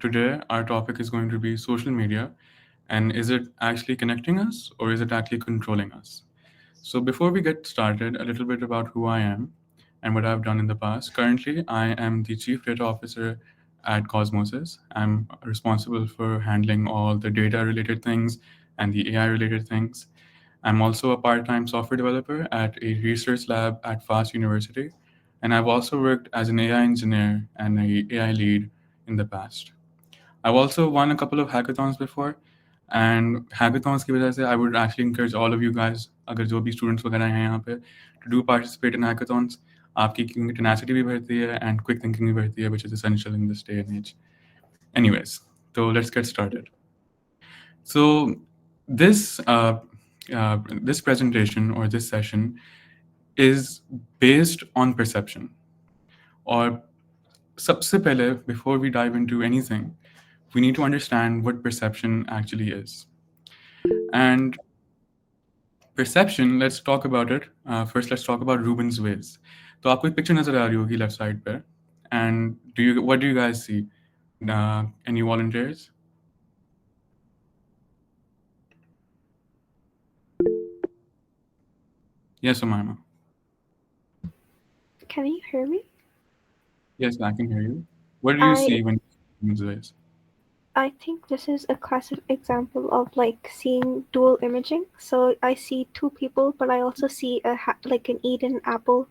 Today, our topic is going to be social media, and is it actually connecting us or is it actually controlling us? So, before we get started, a little bit about who I am and what I've done in the past. Currently, I am the Chief Data Officer at Cosmosys. I'm responsible for handling all the data related things and the AI related things. I'm also a part time software developer at a research lab at Fast University, and I've also worked as an AI engineer and a AI lead in the past. I've also won a couple of hackathons before, and hackathons की वजह से I would actually encourage all of you guys, अगर जो भी students वगैरह हैं यहाँ पे, to do participate in hackathons. आपकी क्योंकि tenacity भी बढ़ती है and quick thinking भी बढ़ती है, which is essential in this day and age. Anyways, so let's get started. So this this presentation or this session is based on perception. Or सबसे पहले, before we dive into anything, we need to understand what perception actually is. And perception, let's talk about it. First, let's talk about Rubin's ways. तो आपको एक picture नजर आ रही होगी left side पे. And what do you guys see? Any volunteers? Yes, Umayma. Can you hear me? Yes, I can hear you. What do you I see when you see Rubin's ways? I think this is a classic example of like seeing dual imaging. So I see two people, but I also see like an Eden apple.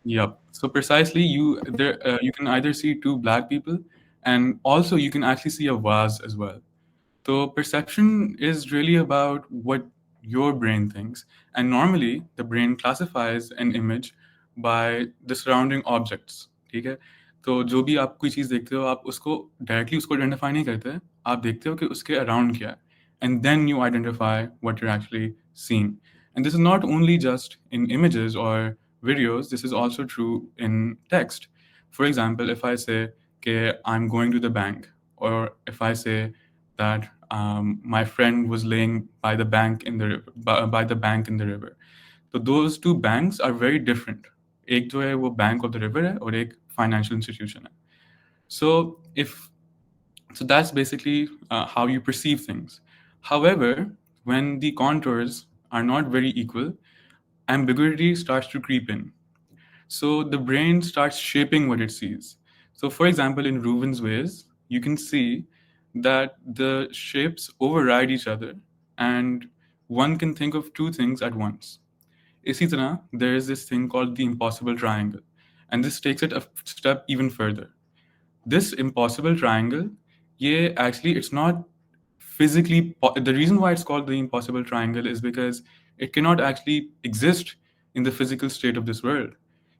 Yep. So precisely, you can either see two black people, and also you can actually see a vase as well. So perception is really about what your brain thinks, and normally the brain classifies an image by the surrounding objects. ठीक है? तो जो भी आप कोई चीज़ देखते हो, आप उसको डायरेक्टली उसको आइडेंटिफाई नहीं करते, आप देखते हो कि उसके अराउंड क्या है, and then you identify what you're actually seeing. And this is not only just in images or videos, this is also true in text. For example, if I say, okay, I'm going to the bank, or if I say that my friend was laying by the bank in the by the bank in the river. So those two banks are very different. एक जो है वो bank of the river है और एक financial institution है. So if so that's basically how you perceive things. However, when the contours are not very equal, ambiguity starts to creep in. So the brain starts shaping what it sees. So, for example, in Rubin's ways, you can see that the shapes override each other, and one can think of two things at once. इसी तरह, there is this thing called the impossible triangle, and this takes it a step even further. This impossible triangle, yeah, actually, it's not physically. The reason why it's called the impossible triangle is because it cannot actually exist in the physical state of this world.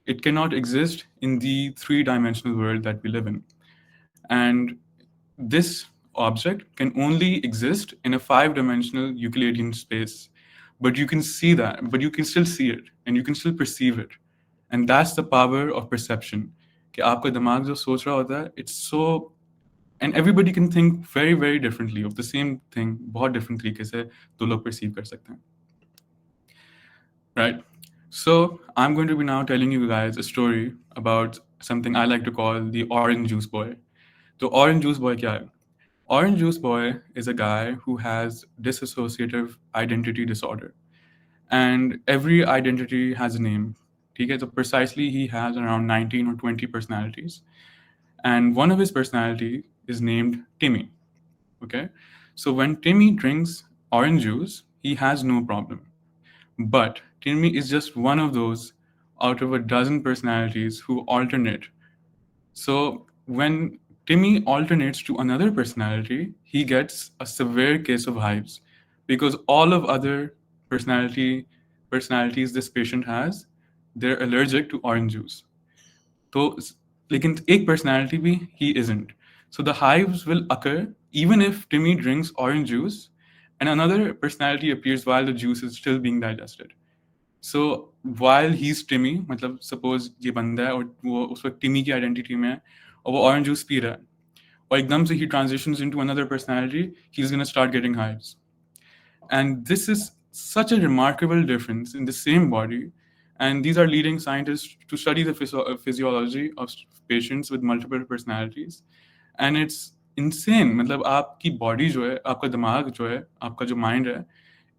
It cannot exist in the three-dimensional world that we live in. And this object can only exist in a five-dimensional Euclidean space. But you can see that, but you can still see it, and you can still perceive it. And that's the power of perception. कि आपका दिमाग जो सोच रहा होता है, it's so, and everybody can think very very differently of the same thing. बहुत different तरीके से दो लोग perceive कर सकते हैं. Right? So I'm going to be now telling you guys a story about something I like to call the orange juice boy. So orange juice boy क्या है? Orange juice boy is a guy who has dissociative identity disorder, and every identity has a name. ठीक है? So precisely he has around 19 or 20 personalities, and one of his personality is named Timmy. Okay, so when Timmy drinks orange juice, he has no problem. But Timmy is just one of those out of a dozen personalities who alternate. So when Timmy alternates to another personality, he gets a severe case of hives because all of other personalities this patient has, they're allergic to orange juice. तो लेकिन एक personality भी he isn't. So the hives will occur even if Timmy drinks orange juice and another personality appears while the juice is still being digested. So while he's Timmy, मतलब suppose ये बंदा है और वो उस वक्त Timmy की identity में है और वो orange juice पी रहा है और एकदम से he transitions into another personality, he's gonna start getting hives. And this is such a remarkable difference in the same body. And these are leading scientists to study the physiology of patients with multiple personalities. And it's insane. मतलब आपकी body जो है, आपका दिमाग जो है, आपका जो mind है,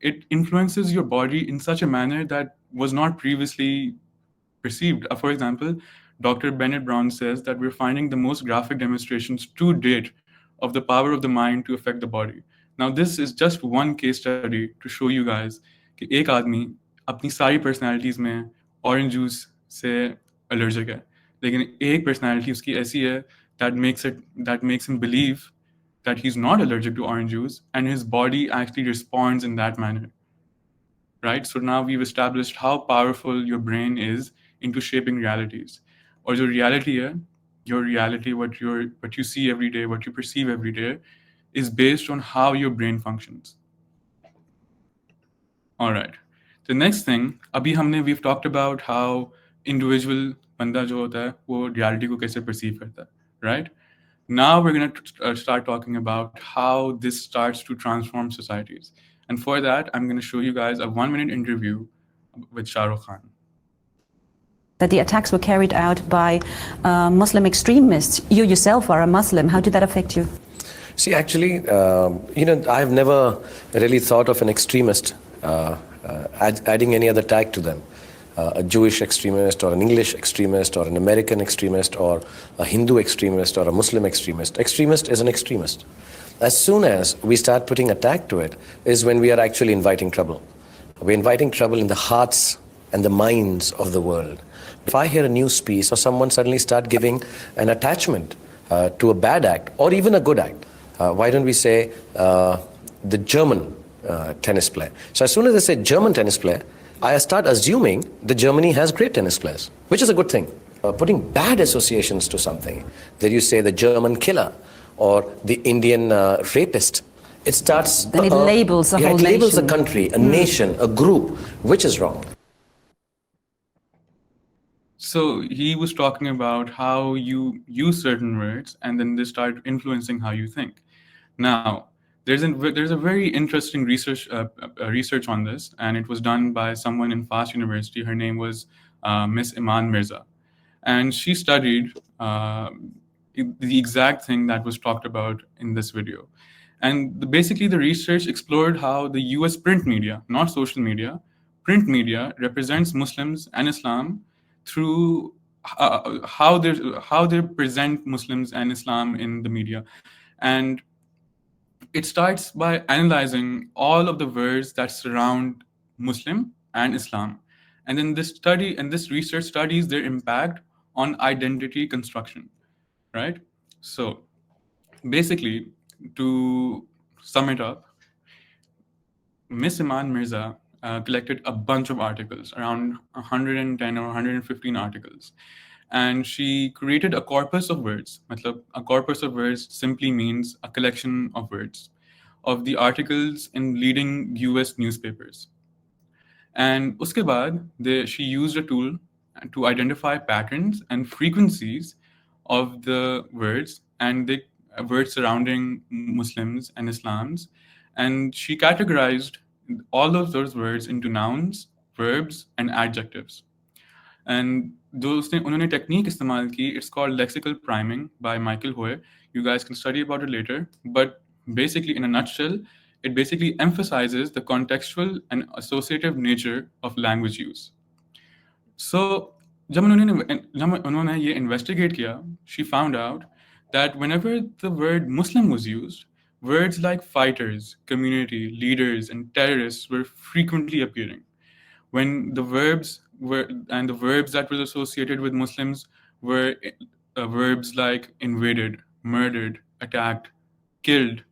it influences your body in such a manner that was not previously perceived. For example, Dr. Bennett Brown says that we're finding the most graphic demonstrations to date of the power of the mind to affect the body. Now, this is just one case study to show you guys कि एक आदमी अपनी सारी personalities में orange juice से allergic है, लेकिन एक personality उसकी ऐसी है that makes him believe that he's not allergic to orange juice, and his body actually responds in that manner, right? So now we've established how powerful your brain is into shaping realities. Or your reality, what you see every day, what you perceive every day, is based on how your brain functions. All right. The next thing, we've talked about how individual बंदा जो होता है वो reality को कैसे perceive करता है, right? Now we're going to start talking about how this starts to transform societies. And for that, I'm going to show you guys a 1-minute interview with Shah Rukh Khan. That the attacks were carried out by Muslim extremists. You yourself are a Muslim. How did that affect you? See, actually, I've never really thought of an extremist adding any other tag to them. A Jewish extremist or an English extremist or an American extremist or a Hindu extremist or a Muslim extremist. Extremist is an extremist. As soon as we start putting a tag to it is when we are actually inviting trouble. We're inviting trouble in the hearts and the minds of the world. If I hear a news piece or someone suddenly start giving an attachment to a bad act or even a good act, why don't we say the German tennis player? So as soon as I say German tennis player, I start assuming that Germany has great tennis players, which is a good thing. Putting bad associations to something, that you say the German killer or the Indian rapist, it starts... Then it labels a whole nation. It labels a nation. country, a nation, a group, which is wrong. So he was talking about how you use certain words and then they start influencing how you think. Now, there's a very interesting research on this, and it was done by someone in Fast University. Her name was Miss Iman Mirza, and she studied the exact thing that was talked about in this video. And basically, the research explored how the U.S. print media, not social media, print media represents Muslims and Islam through how they present Muslims and Islam in the media. And it starts by analyzing all of the words that surround Muslim and Islam. And then this research studies their impact on identity construction, right? So basically, to sum it up, Miss Iman Mirza collected a bunch of articles, around 110 or 115 articles. And she created a corpus of words. मतलब, a corpus of words simply means a collection of words of the articles in leading US newspapers. And uske baad, she used a tool to identify patterns and frequencies of the words and the words surrounding Muslims and Islams. And she categorized all of those words into nouns, verbs, and adjectives. And उन्होंने technique इस्तेमाल की, it's called lexical priming by Michael Hoy. You guys can study about it later. But basically, in a nutshell, it basically emphasizes the contextual and associative nature of language use. So, जब उन्होंने ये investigate किया, she found out that whenever the word Muslim was used, words like fighters, community, leaders, and terrorists were frequently appearing. When the verbs that were associated with Muslims were verbs like invaded, murdered, attacked, killed.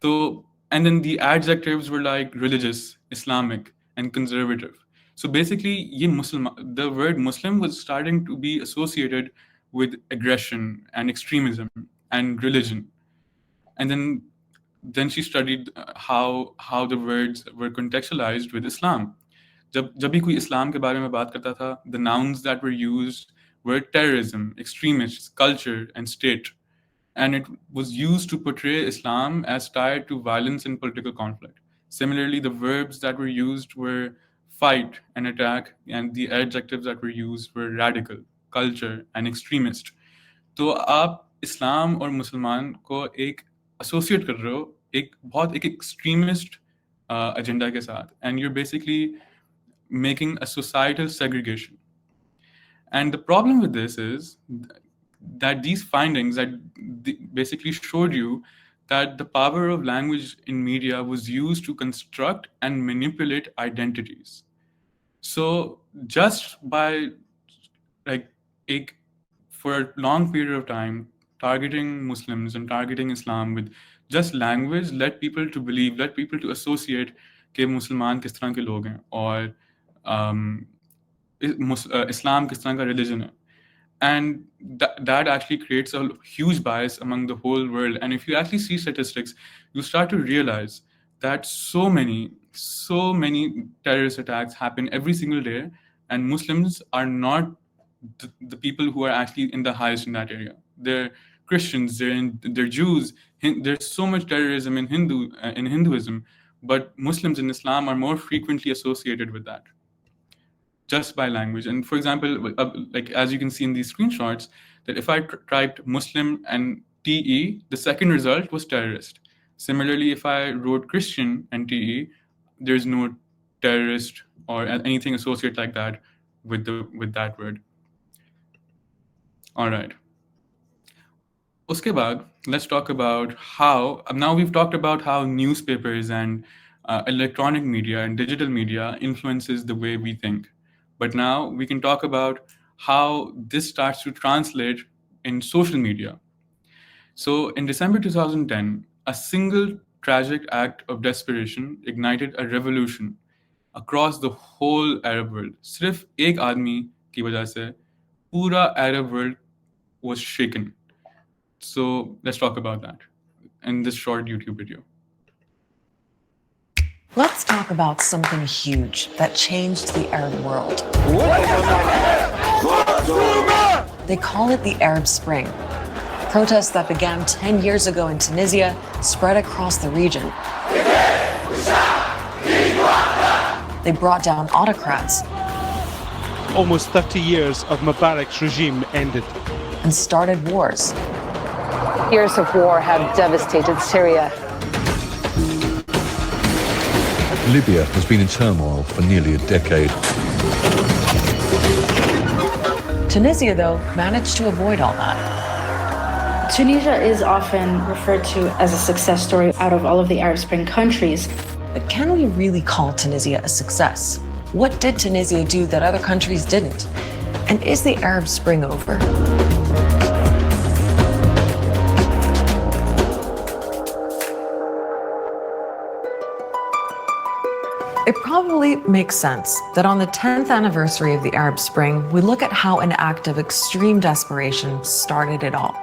So, and then the adjectives were like religious, Islamic, and conservative. So basically, the word Muslim was starting to be associated with aggression and extremism and religion. And then she studied how the words were contextualized with Islam. जब भी कोई इस्लाम के बारे में बात करता था, the nouns that were used were terrorism, extremists, culture, and state. And it was used to portray Islam as tied to violence and political conflict. Similarly, the verbs that were used were fight, and attack, and the adjectives that were used were radical, culture, and extremist. तो आप इस्लाम और मुसलमान को एक associate कर रहे हो एक बहुत एक एक्सट्रीमिस्ट एजेंडा के साथ, and you're basically making a societal segregation. And the problem with this is that these findings that basically showed you that the power of language in media was used to construct and manipulate identities. So just by like for a long period of time, targeting Muslims and targeting Islam with just language led people to believe, led people to associate कि मुसलमान किस तरह के लोग हैं और Islam किस तरह का religion है. And that actually creates a huge bias among the whole world. And if you actually see statistics, you start to realize that so many terrorist attacks happen every single day, and Muslims are not the people who are actually in the highest in that area. They're Christians, they're Jews. There's so much terrorism in Hinduism, but Muslims in Islam are more frequently associated with that, just by language. And for example, like as you can see in these screenshots, that if I typed Muslim and TE, the second result was terrorist. Similarly, if I wrote Christian and TE, there's no terrorist or anything associated like that with that word. All right. Uske baad, let's talk about how, now we've talked about how newspapers and electronic media and digital media influences the way we think. But now we can talk about how this starts to translate in social media. So in December 2010, a single tragic act of desperation ignited a revolution across the whole Arab world. सिर्फ एक आदमी की वजह से पूरा Arab world was shaken. So let's talk about that in this short YouTube video. Let's talk about something huge that changed the Arab world. They call it the Arab Spring. Protests that began 10 years ago in Tunisia spread across the region. They brought down autocrats. Almost 30 years of Mubarak's regime ended. And started wars. Years of war have devastated Syria. Libya has been in turmoil for nearly a decade. Tunisia, though, managed to avoid all that. Tunisia is often referred to as a success story out of all of the Arab Spring countries. But can we really call Tunisia a success? What did Tunisia do that other countries didn't? And is the Arab Spring over? It probably makes sense that on the 10th anniversary of the Arab Spring, we look at how an act of extreme desperation started it all.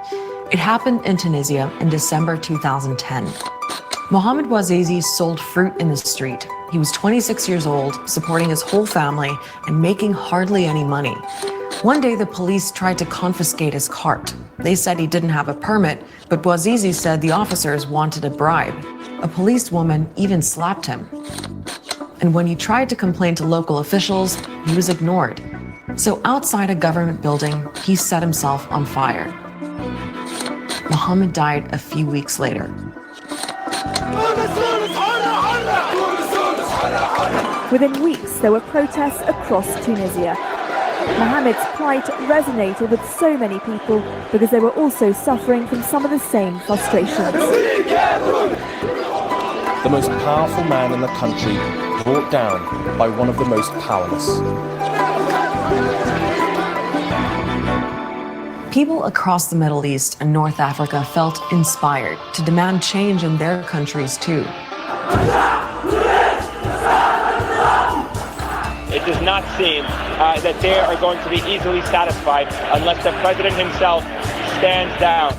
It happened in Tunisia in December 2010. Mohamed Bouazizi sold fruit in the street. He was 26 years old, supporting his whole family and making hardly any money. One day, the police tried to confiscate his cart. They said he didn't have a permit, but Bouazizi said the officers wanted a bribe. A policewoman even slapped him. And when he tried to complain to local officials, he was ignored. So outside a government building, he set himself on fire. Mohammed died a few weeks later. Within weeks, there were protests across Tunisia. Mohammed's plight resonated with so many people because they were also suffering from some of the same frustrations. The most powerful man in the country brought down by one of the most powerless. People across the Middle East and North Africa felt inspired to demand change in their countries too. It does not seem that they are going to be easily satisfied unless the president himself stands down.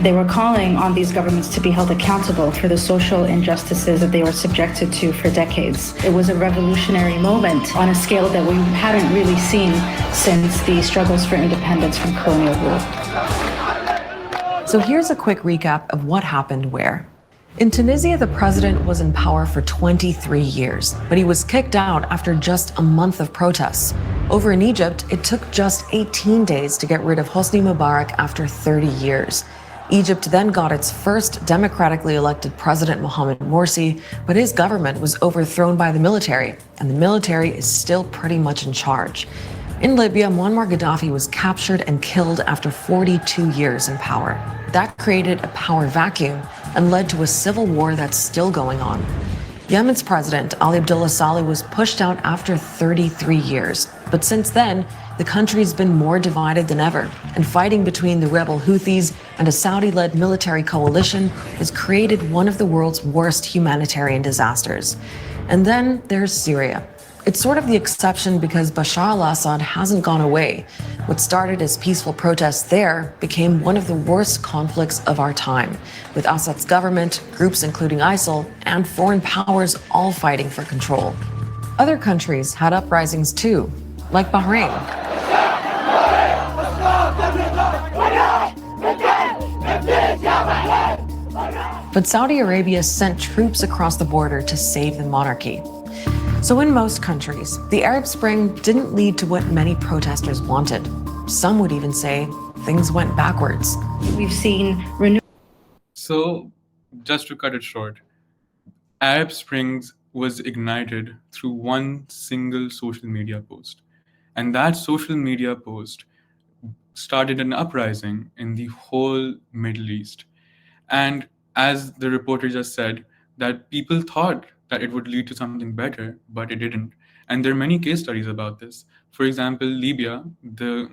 They were calling on these governments to be held accountable for the social injustices that they were subjected to for decades. It was a revolutionary moment on a scale that we hadn't really seen since the struggles for independence from colonial rule. So here's a quick recap of what happened where. In Tunisia, the president was in power for 23 years, but he was kicked out after just a month of protests. Over in Egypt, it took just 18 days to get rid of Hosni Mubarak after 30 years. Egypt then got its first democratically elected president, Mohamed Morsi, but his government was overthrown by the military, and the military is still pretty much in charge. In Libya, Muammar Gaddafi was captured and killed after 42 years in power. That created a power vacuum and led to a civil war that's still going on. Yemen's president, Ali Abdullah Saleh, was pushed out after 33 years. But since then, the country's been more divided than ever, and fighting between the rebel Houthis and a Saudi-led military coalition has created one of the world's worst humanitarian disasters. And then there's Syria. It's sort of the exception because Bashar al-Assad hasn't gone away. What started as peaceful protests there became one of the worst conflicts of our time, with Assad's government, groups including ISIL, and foreign powers all fighting for control. Other countries had uprisings too, like Bahrain. But Saudi Arabia sent troops across the border to save the monarchy. So in most countries, the Arab Spring didn't lead to what many protesters wanted. Some would even say things went backwards. We've seen So, just to cut it short, Arab Springs was ignited through one single social media post. And that social media post started an uprising in the whole Middle East. And as the reporter just said, that people thought that it would lead to something better, but it didn't. And there are many case studies about this. For example, Libya, the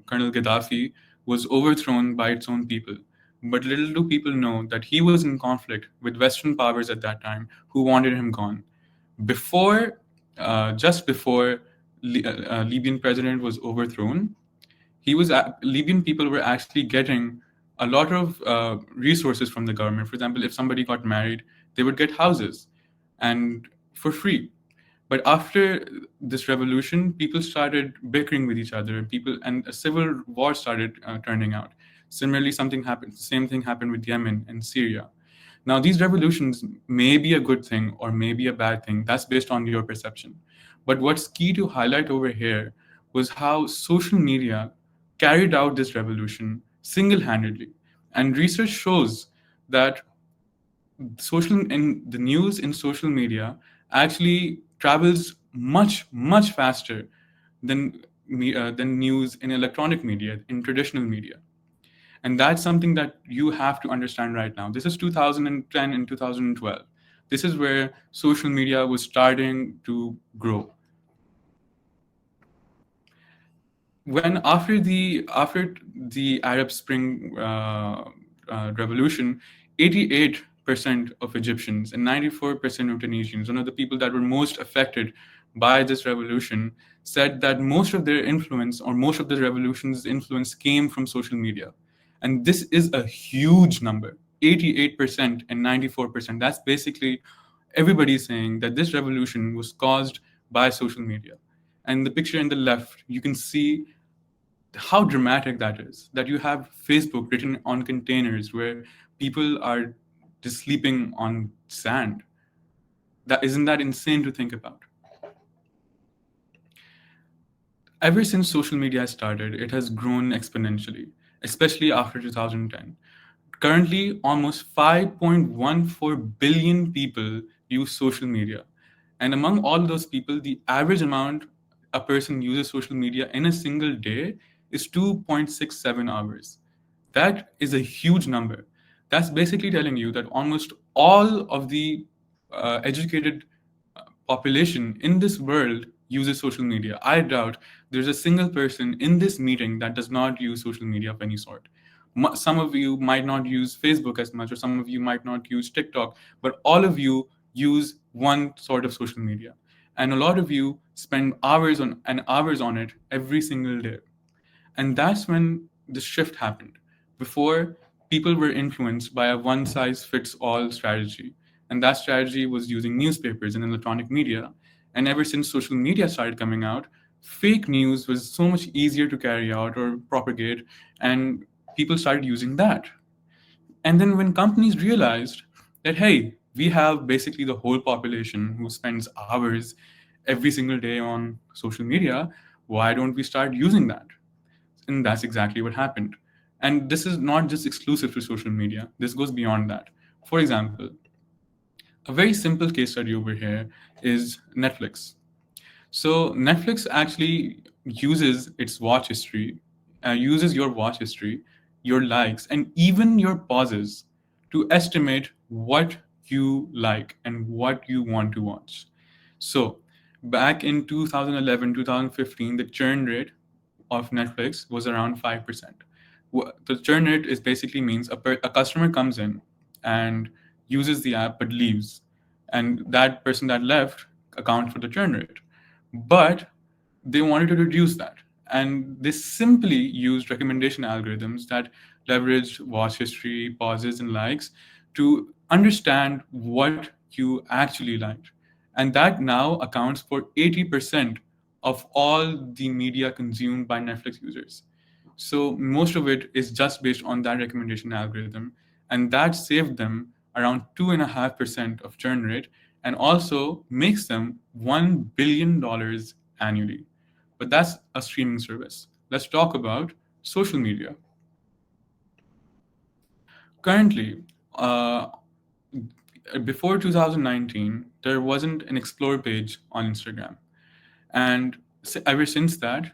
Colonel Gaddafi was overthrown by its own people. But little do people know that he was in conflict with Western powers at that time who wanted him gone. Just before Libyan president was overthrown, Libyan people were actually getting a lot of resources from the government. For example, if somebody got married, they would get houses and for free. But after this revolution, people started bickering with each other. And a civil war started turning out. Similarly, same thing happened with Yemen and Syria. Now, these revolutions may be a good thing or may be a bad thing. That's based on your perception. But what's key to highlight over here was how social media carried out this revolution single-handedly. And research shows that the news in social media actually travels much, much faster than news in electronic media, in traditional media. And that's something that you have to understand right now. This is 2010 and 2012. This is where social media was starting to grow. After the Arab Spring revolution, 88% of Egyptians and 94% of Tunisians, one of the people that were most affected by this revolution, said that most of their influence or most of the revolution's influence came from social media. And this is a huge number, 88% and 94%. That's basically everybody saying that this revolution was caused by social media. And the picture in the left, you can see how dramatic that is, that you have Facebook written on containers where people are just sleeping on sand. Isn't that insane to think about? Ever since social media started, it has grown exponentially, especially after 2010. Currently, almost 5.14 billion people use social media. And among all those people, the average amount a person uses social media in a single day is 2.67 hours. That is a huge number. That's basically telling you that almost all of the educated population in this world uses social media. I doubt there's a single person in this meeting that does not use social media of any sort. Some of you might not use Facebook as much, or some of you might not use TikTok, but all of you use one sort of social media. And a lot of you spend hours on it every single day. And that's when the shift happened. Before, people were influenced by a one-size-fits-all strategy. And that strategy was using newspapers and electronic media. And ever since social media started coming out, fake news was so much easier to carry out or propagate, and people started using that. And then when companies realized that, hey, we have basically the whole population who spends hours every single day on social media. Why don't we start using that? And that's exactly what happened. And this is not just exclusive to social media, this goes beyond that. For example, a very simple case study over here is Netflix. So Netflix actually uses its watch history, uses your watch history, your likes, and even your pauses to estimate what you like and what you want to watch. So back in 2011, 2015, the churn rate of Netflix was around 5%. The churn rate is basically means a customer comes in and uses the app but leaves, and that person that left accounts for the churn rate. But they wanted to reduce that, and they simply used recommendation algorithms that leveraged watch history, pauses, and likes to understand what you actually liked. And that now accounts for 80% of all the media consumed by Netflix users. So most of it is just based on that recommendation algorithm. And that saved them around 2.5% of churn rate and also makes them $1 billion annually. But that's a streaming service. Let's talk about social media. Currently, before 2019, there wasn't an explore page on Instagram. And ever since that,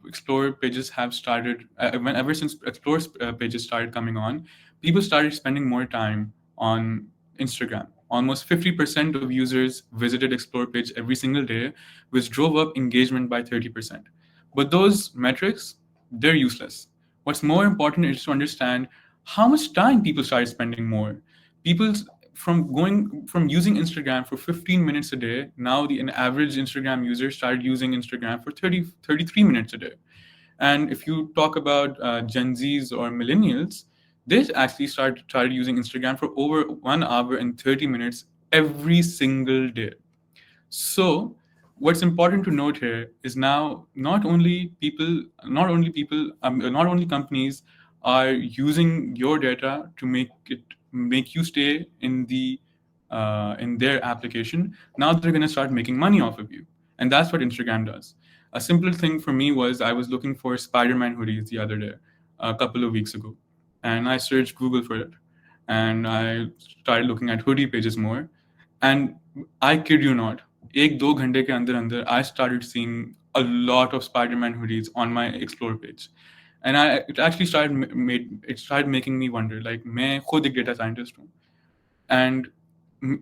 explore pages have started, ever since explore pages started coming on, people started spending more time on Instagram. Almost 50% of users visited explore page every single day, which drove up engagement by 30%. But those metrics, they're useless. What's more important is to understand how much time people started spending more. People from using Instagram for 15 minutes a day, now an average Instagram user started using Instagram for 33 minutes a day. And if you talk about Gen Zs or millennials, they actually started using Instagram for over 1 hour and 30 minutes every single day. So what's important to note here is now not only companies are using your data to make you stay in their application. Now they're going to start making money off of you, and that's what Instagram does. A simple thing for me was I was looking for Spider-Man hoodies the other day, a couple of weeks ago, and I searched Google for it, and I started looking at hoodie pages more, and I kid you not, 1-2 घंटे के अंदर I started seeing a lot of Spider-Man hoodies on my explore page. And it actually started making me wonder, like, मैं खुद एक data scientist हूँ, and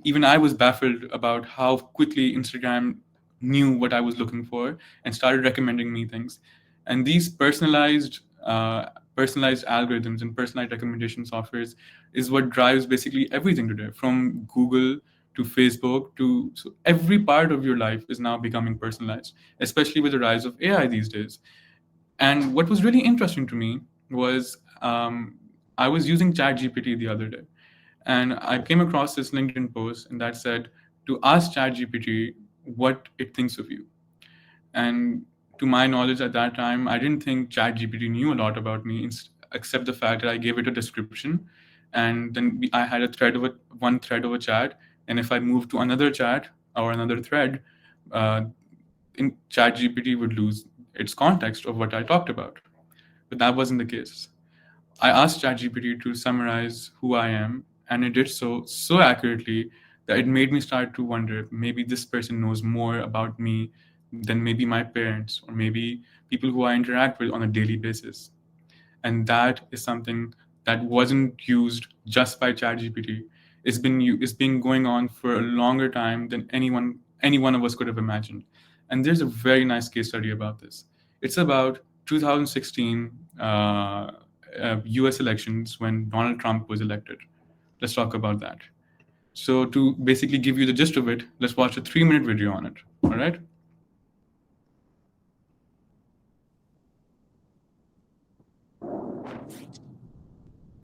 even I was baffled about how quickly Instagram knew what I was looking for and started recommending me things. And these personalized algorithms and personalized recommendation softwares is what drives basically everything today, from Google to Facebook so every part of your life is now becoming personalized, especially with the rise of AI these days. And what was really interesting to me was I was using ChatGPT the other day, and I came across this LinkedIn post, and that said to ask ChatGPT what it thinks of you. And to my knowledge at that time, I didn't think ChatGPT knew a lot about me, except the fact that I gave it a description, and then I had one thread of a chat. And if I moved to another chat or another thread, in ChatGPT would lose its context of what I talked about. But that wasn't the case. I asked ChatGPT to summarize who I am, and it did so accurately that it made me start to wonder, maybe this person knows more about me than maybe my parents or maybe people who I interact with on a daily basis. And that is something that wasn't used just by ChatGPT. It's been going on for a longer time than any one of us could have imagined. And there's a very nice case study about this. It's about 2016 US elections when Donald Trump was elected. Let's talk about that. So to basically give you the gist of it, let's watch a 3-minute video on it. All right?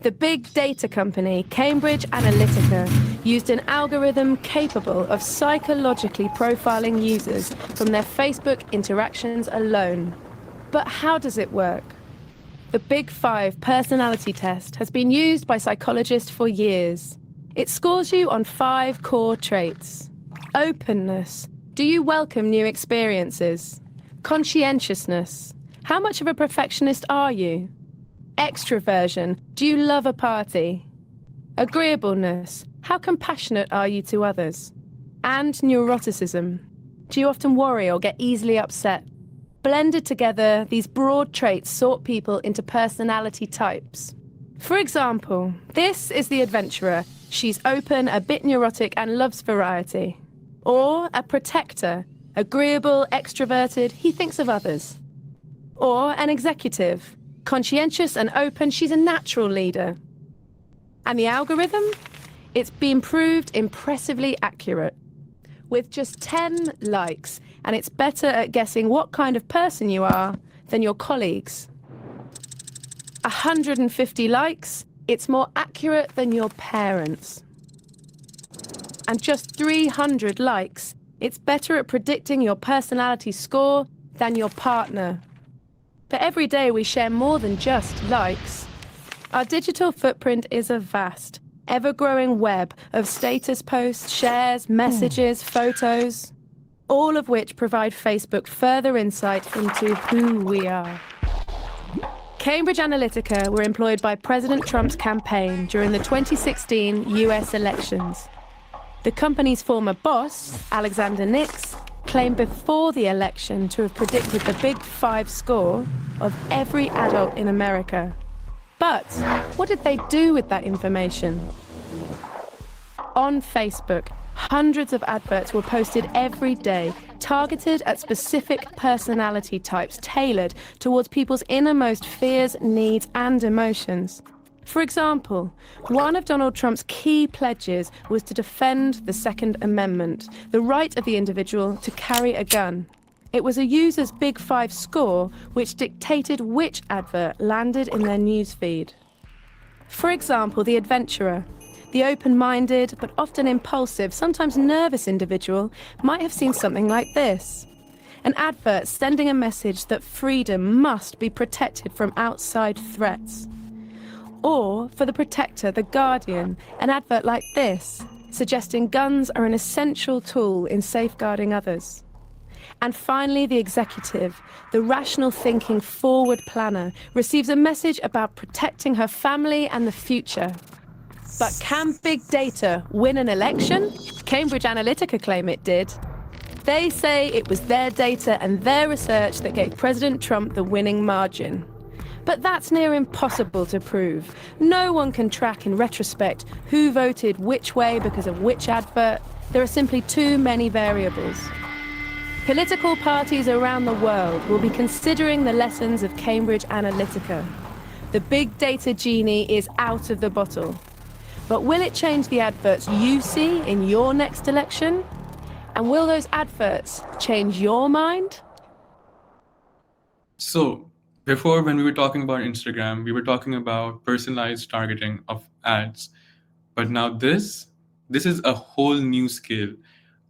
The big data company Cambridge Analytica used an algorithm capable of psychologically profiling users from their Facebook interactions alone. But how does it work? The Big 5 personality test has been used by psychologists for years. It scores you on 5 core traits. Openness. Do you welcome new experiences? Conscientiousness. How much of a perfectionist are you? Extroversion. Do you love a party? Agreeableness. How compassionate are you to others? And neuroticism. Do you often worry or get easily upset? Blended together, these broad traits sort people into personality types. For example, this is the adventurer. She's open, a bit neurotic, and loves variety. Or a protector, agreeable, extroverted, he thinks of others. Or an executive, conscientious and open, she's a natural leader. And the algorithm? It's been proved impressively accurate. With just 10 likes, and it's better at guessing what kind of person you are than your colleagues. 150 likes, it's more accurate than your parents. And just 300 likes, it's better at predicting your personality score than your partner. But every day we share more than just likes. Our digital footprint is a vast, ever-growing web of status posts, shares, messages, photos, all of which provide Facebook further insight into who we are. Cambridge Analytica were employed by President Trump's campaign during the 2016 US elections. The company's former boss, Alexander Nix, claimed before the election to have predicted the Big Five score of every adult in America. But what did they do with that information? On Facebook, hundreds of adverts were posted every day, targeted at specific personality types, tailored towards people's innermost fears, needs, and emotions. For example, one of Donald Trump's key pledges was to defend the Second Amendment, the right of the individual to carry a gun. It was a user's Big Five score which dictated which advert landed in their newsfeed. For example, the adventurer, the open-minded but often impulsive, sometimes nervous individual might have seen something like this. An advert sending a message that freedom must be protected from outside threats. Or, for the protector, the guardian, an advert like this, suggesting guns are an essential tool in safeguarding others. And finally, the executive, the rational thinking forward planner, receives a message about protecting her family and the future. But can big data win an election? Cambridge Analytica claim it did. They say it was their data and their research that gave President Trump the winning margin. But that's near impossible to prove. No one can track in retrospect who voted which way because of which advert. There are simply too many variables. Political parties around the world will be considering the lessons of Cambridge Analytica. The big data genie is out of the bottle. But will it change the adverts you see in your next election? And will those adverts change your mind? So, before, when we were talking about Instagram, we were talking about personalized targeting of ads. But now this is a whole new scale.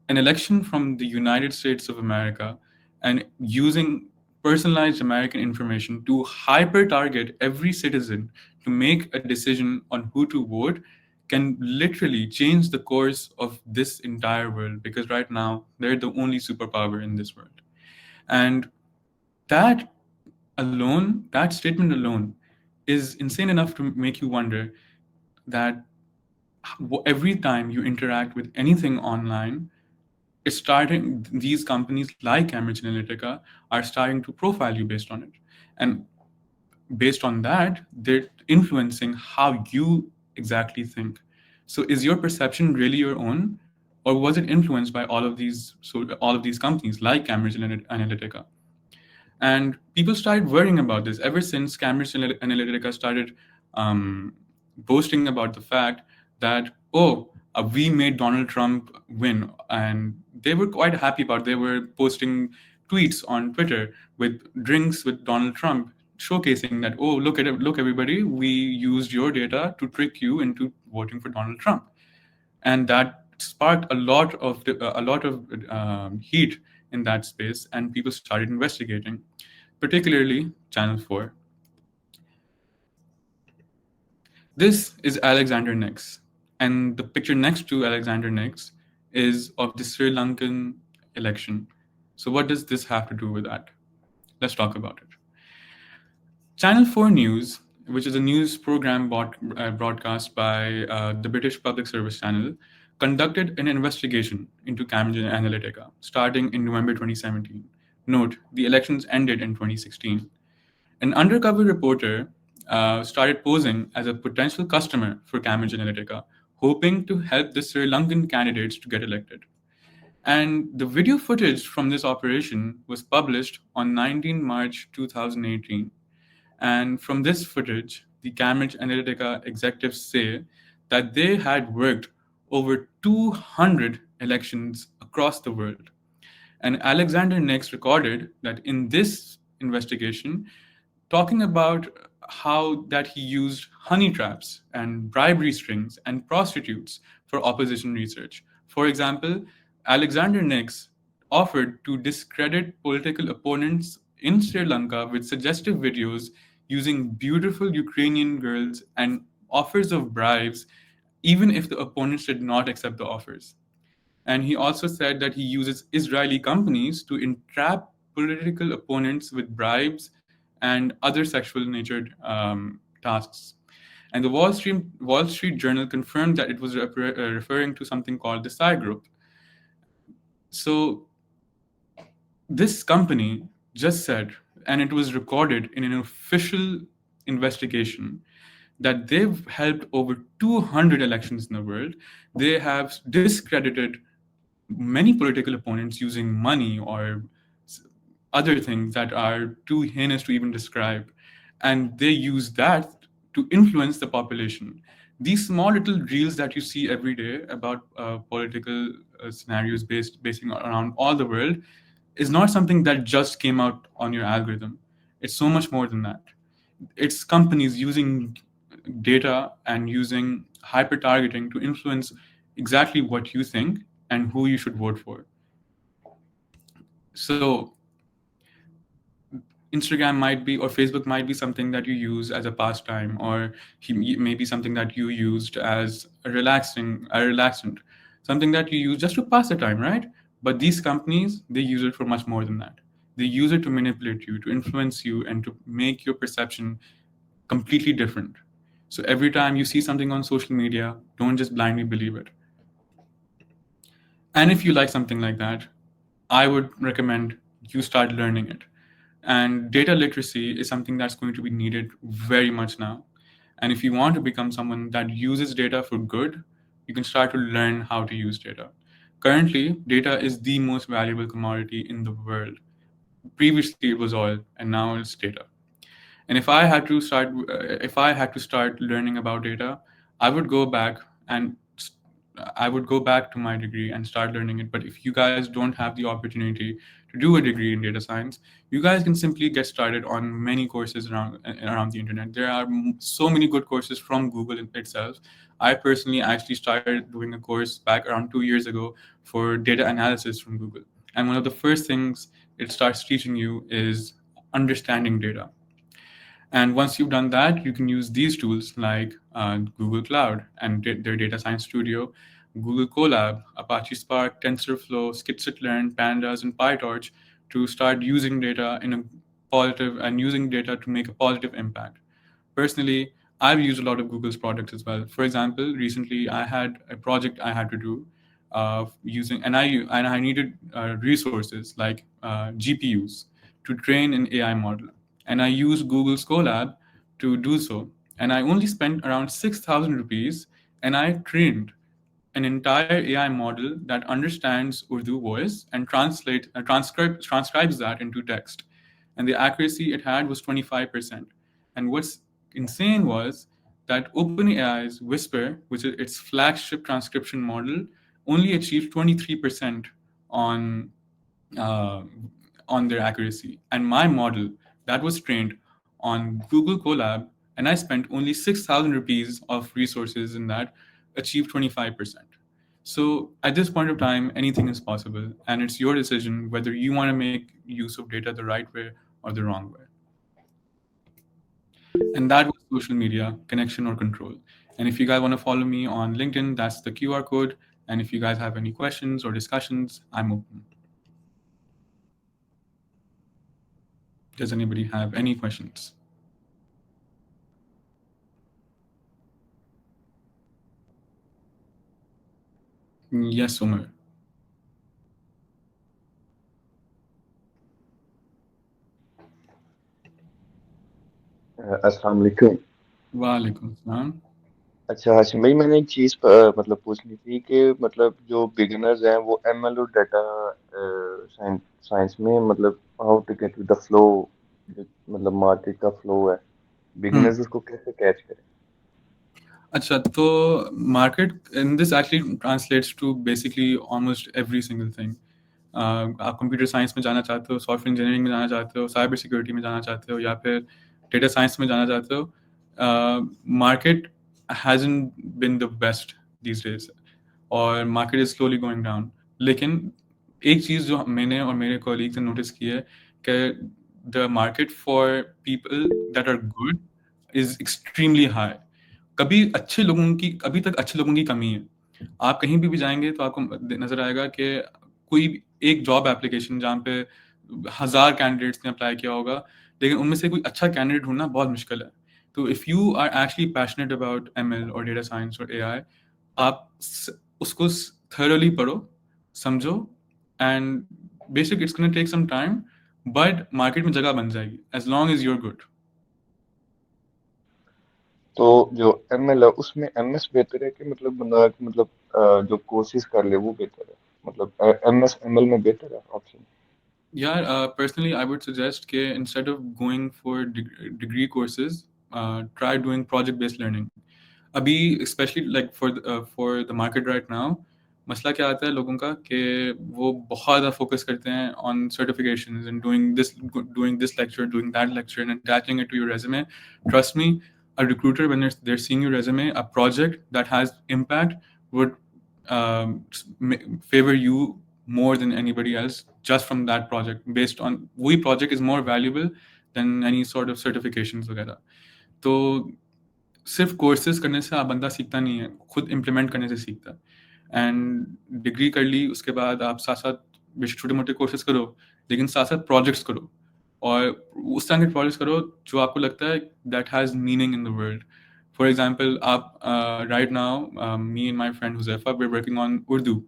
An election from the United States of America and using personalized American information to hyper-target every citizen to make a decision on who to vote can literally change the course of this entire world, because right now they're the only superpower in this world. And that statement alone is insane enough to make you wonder that every time you interact with anything online, these companies like Cambridge Analytica are starting to profile you based on it. And based on that, they're influencing how you exactly think. So is your perception really your own, or was it influenced by all of these companies like Cambridge Analytica? And people started worrying about this ever since Cambridge Analytica started boasting about the fact that, we made Donald Trump win. And they were quite happy about it. They were posting tweets on Twitter with drinks with Donald Trump, showcasing that, look everybody, we used your data to trick you into voting for Donald Trump. And that sparked a lot of heat in that space, and people started investigating, particularly Channel 4. This is Alexander Nix. And the picture next to Alexander Nix is of the Sri Lankan election. So what does this have to do with that? Let's talk about it. Channel 4 News, which is a news program broadcast by the British Public Service Channel, conducted an investigation into Cambridge Analytica starting in November 2017. Note, the elections ended in 2016. An undercover reporter started posing as a potential customer for Cambridge Analytica, hoping to help the Sri Lankan candidates to get elected. And the video footage from this operation was published on 19 March 2018. And from this footage, the Cambridge Analytica executives say that they had worked over 200 elections across the world. And Alexander Nix recorded that in this investigation, talking about how that he used honey traps and bribery strings and prostitutes for opposition research. For example, Alexander Nix offered to discredit political opponents in Sri Lanka with suggestive videos using beautiful Ukrainian girls and offers of bribes, even if the opponents did not accept the offers. And he also said that he uses Israeli companies to entrap political opponents with bribes and other sexual natured tasks. And the Wall Street Journal confirmed that it was referring to something called the Psy Group. So this company just said, and it was recorded in an official investigation, that they've helped over 200 elections in the world. They have discredited many political opponents using money or other things that are too heinous to even describe. And they use that to influence the population. These small little reels that you see every day about political scenarios basing around all the world is not something that just came out on your algorithm. It's so much more than that. It's companies using data and using hyper targeting to influence exactly what you think and who you should vote for. So Instagram might be, or Facebook might be something that you use as a pastime, or maybe something that you used as a relaxant, something that you use just to pass the time, right? But these companies, they use it for much more than that. They use it to manipulate you, to influence you, and to make your perception completely different. So every time you see something on social media, don't just blindly believe it. And if you like something like that, I would recommend you start learning it. And data literacy is something that's going to be needed very much now. And if you want to become someone that uses data for good, you can start to learn how to use data. Currently, data is the most valuable commodity in the world. Previously, it was oil, and now it's data. And if I had to start learning about data, I would go back to my degree and start learning it. But if you guys don't have the opportunity to do a degree in data science, you guys can simply get started on many courses around the internet. There are so many good courses from Google itself. I personally actually started doing a course back around 2 years ago for data analysis from Google. And one of the first things it starts teaching you is understanding data. And once you've done that, you can use these tools like Google Cloud and their Data Science Studio, Google Colab, Apache Spark, TensorFlow, Scikit-learn, Pandas, and PyTorch to start using data using data to make a positive impact. Personally, I've used a lot of Google's products as well. For example, recently I had a project I had to do I needed resources like GPUs to train an AI model. And I used Google's Colab to do so. And I only spent around 6,000 rupees, and I trained an entire AI model that understands Urdu voice and transcribes that into text. And the accuracy it had was 25%. And what's insane was that OpenAI's Whisper, which is its flagship transcription model, only achieved 23% on their accuracy. And my model that was trained on Google Colab, and I spent only 6,000 rupees of resources in that, achieved 25%. So at this point of time, anything is possible, and it's your decision whether you want to make use of data the right way or the wrong way. And that was social media, connection or control. And if you guys want to follow me on LinkedIn, that's the QR code. And if you guys have any questions or discussions, I'm open. Does anybody have any questions? Yes, Umar. अस्सलाम वालेकुम। वालेकुम सलाम। अच्छा हाशिम भाई, मैंने एक चीज़ मतलब पूछनी थी कि मतलब जो बिगिनर्स हैं वो एमएल और डाटा साइंस में मतलब how to get with the flow, मतलब मार्केट का फ्लो है, बिगिनर्स उसको कैसे कैच करें? अच्छा, तो market in this actually translates to basically almost every single thing. आप कंप्यूटर साइंस में जाना चाहते हो, सॉफ्टवेयर इंजीनियरिंग में जाना चाहते हो, साइबर सिक्योरिटी में जाना चाहते हो, या फिर डेटा साइंस में जाना चाहते हो, market hasn't been the best these days, और market is slowly going down. लेकिन एक चीज़ जो मैंने और मेरे कॉलीग्स ने नोटिस की है कि the market for people that are good is extremely high. अभी तक अच्छे लोगों की कमी है। आप कहीं भी जाएंगे तो आपको नजर आएगा कि कोई एक जॉब एप्लीकेशन जहाँ पे 1000 कैंडिडेट्स ने अप्लाई किया होगा, लेकिन उनमें से कोई अच्छा कैंडिडेट ढूंढना बहुत मुश्किल है। तो if you are actually passionate about ML और डेटा साइंस और एआई, आप उसको थरोली पढ़ो, समझो, and basic it's gonna take some time, but market में जगह बन जाएगी as long as you're good. तो जो एमएल है उसमें एमएस बेहतर है कि मतलब बंदा मतलब जो कोर्सेज कर ले वो बेहतर है, मतलब एमएस एमएल में बेहतर है option? Yeah, personally, I would suggest that instead of going for degree courses, try doing project-based learning. अभी especially like for the market right now, मसला क्या आता है लोगों का कि वो बहुत ज़्यादा फोकस करते हैं on certifications and doing this lecture, doing that lecture, and attaching it to your resume. Trust me, a recruiter, when they're seeing your resume, a project that has impact would favor you more than anybody else just from that project. Based on we project is more valuable than any sort of certifications वगैरह। तो सिर्फ courses करने से आप बंदा सीखता नहीं है, खुद इम्प्लीमेंट करने से सीखता है। एंड डिग्री कर ली, उसके बाद आप साथ साथ बेशक छोटे मोटे कोर्सेज करो, लेकिन साथ साथ प्रोजेक्ट्स करो, और उस तरह के प्रोजेक्ट्स करो जो आपको लगता है that has meaning in the world. For example, आप right now me and my friend Huzaifa we are working on Urdu,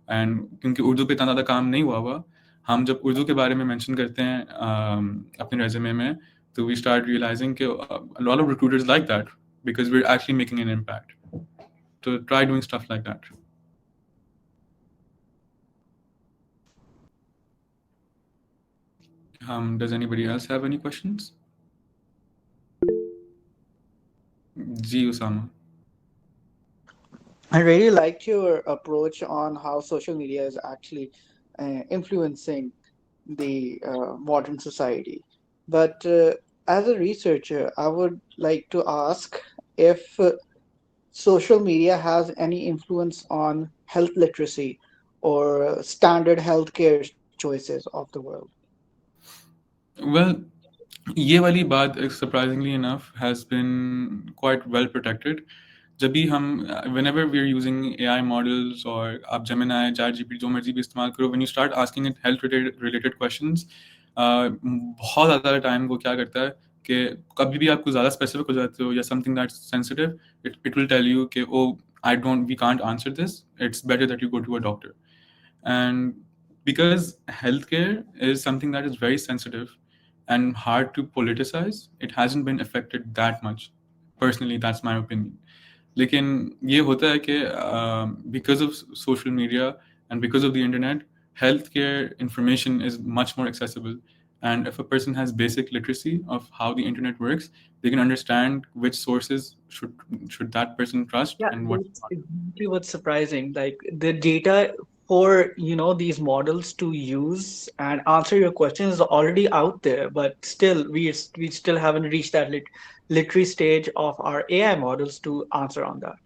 and क्योंकि उर्दू पे इतना ज़्यादा काम नहीं हुआ, हम जब उर्दू के बारे में मेंशन करते हैं अपने रेज्यूमे में, तो वी स्टार्ट रियलाइजिंग कि a lot of recruiters like that because we're actually making an impact. So try doing stuff like that. Does anybody else have any questions? Ji Usama. I really liked your approach on how social media is actually influencing the modern society. But as a researcher, I would like to ask if social media has any influence on health literacy or standard healthcare choices of the world. Well, ये वाली बात surprisingly enough has been quite well protected. जब भी हम whenever we are using AI models और आप Gemini, ChatGPT जो मर्जी भी इस्तेमाल करो, when you start asking it health related questions, बहुत ज़्यादा टाइम वो क्या करता है कि कभी भी आपको ज़्यादा स्पेसिफिक हो जाते हो या something that's sensitive, it will tell you कि oh we can't answer this, it's better that you go to a doctor. And because healthcare is something that is very sensitive and hard to politicize, it hasn't been affected that much. Personally, that's my opinion. लेकिन ये होता है कि because of social media and because of the internet, healthcare information is much more accessible. And if a person has basic literacy of how the internet works, they can understand which sources should that person trust Yeah, and what. that's exactly what's surprising. Like the data for these models to use and answer your questions is already out there, but still we still haven't reached that literary stage of our AI models to answer on that.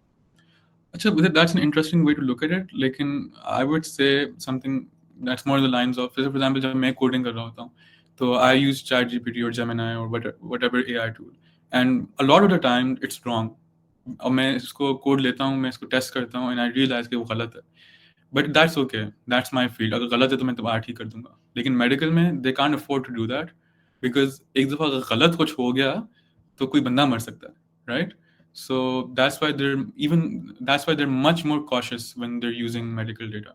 Achha, that's an interesting way to look at it. लेकिन I would say something that's more the lines of, for example, जब मैं coding कर रहा होता हूँ, तो I use ChatGPT or Gemini or whatever AI tool, and a lot of the time it's wrong और मैं इसको कोड लेता हूँ, मैं इसको टेस्ट करता हूँ एंड आई रियलाइज कि वो गलत है, but that's okay, that's my field, अगर गलत है तो मैं दोबारा ठीक कर दूंगा। लेकिन मेडिकल में they can't afford to do that, because एक दफ़ा अगर गलत कुछ हो गया तो कोई बंदा मर सकता है, right? So that's why they're much more cautious when they're using medical data.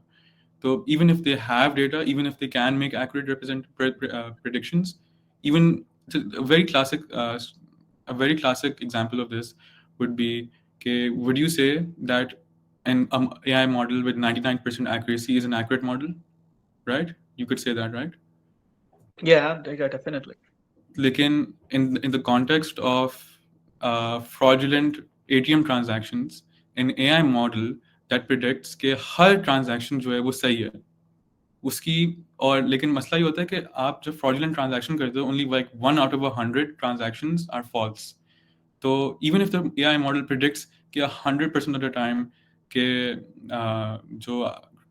So even if they have data, even if they can make accurate predictions, even a very classic example of this would be, okay, would you say that an AI model with 99% accuracy is an accurate model, right? You could say that, right? Yeah, definitely. Lekin in the context of fraudulent ATM transactions, an AI model that predicts कि हर transaction जो है वो सही है उसकी, और लेकिन मसला ये होता है कि आप जब fraudulent transaction करते हो, only like 1 out of 100 transactions are false. तो even if the AI model predicts कि 100% of the time कि जो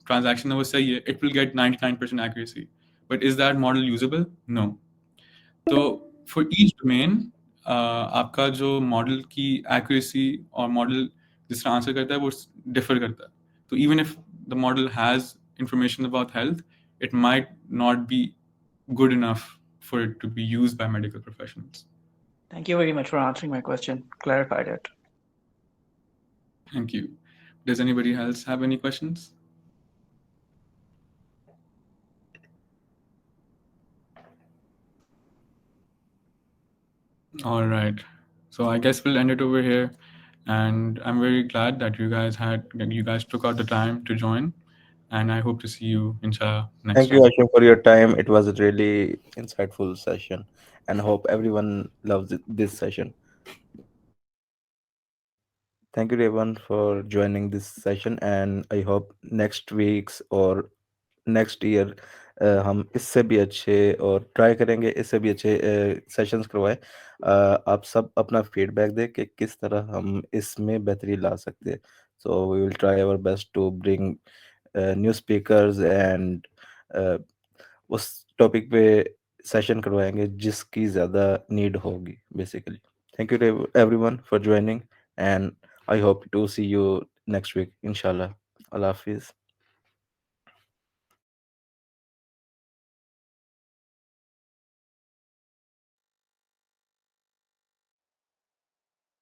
transaction है वो सही है, it will get 99% accuracy. But is that model usable? No. तो फॉर ईच डोमेन आपका जो मॉडल की एक्यूरेसी और मॉडल जिस तरह आंसर करता है वो डिफर करता है। तो even if the model has information about health, it might not be good enough for it to be used by medical professionals. Thank you very much for answering my question. Clarified it. Thank you. Does anybody else have any questions? All right. So I guess we'll end it over here. And I'm very glad that you guys took out the time to join. And I hope to see you, inshallah, next Thank you, time. Hashim, for your time. It was a really insightful session, and hope everyone loves this session. Thank you, everyone, for joining this session, and I hope next week's or next year हम इससे भी अच्छे और try करेंगे, इससे भी अच्छे sessions करवाएं। आप सब अपना फीडबैक दें कि किस तरह हम इसमें बेहतरी ला सकते हैं। So we will try our best to bring new speakers and उस टॉपिक पे सेशन करवाएंगे जिसकी ज़्यादा नीड होगी basically. Thank you everyone for joining and I hope to see you next week इंशाल्लाह। अल्लाह हाफिज़।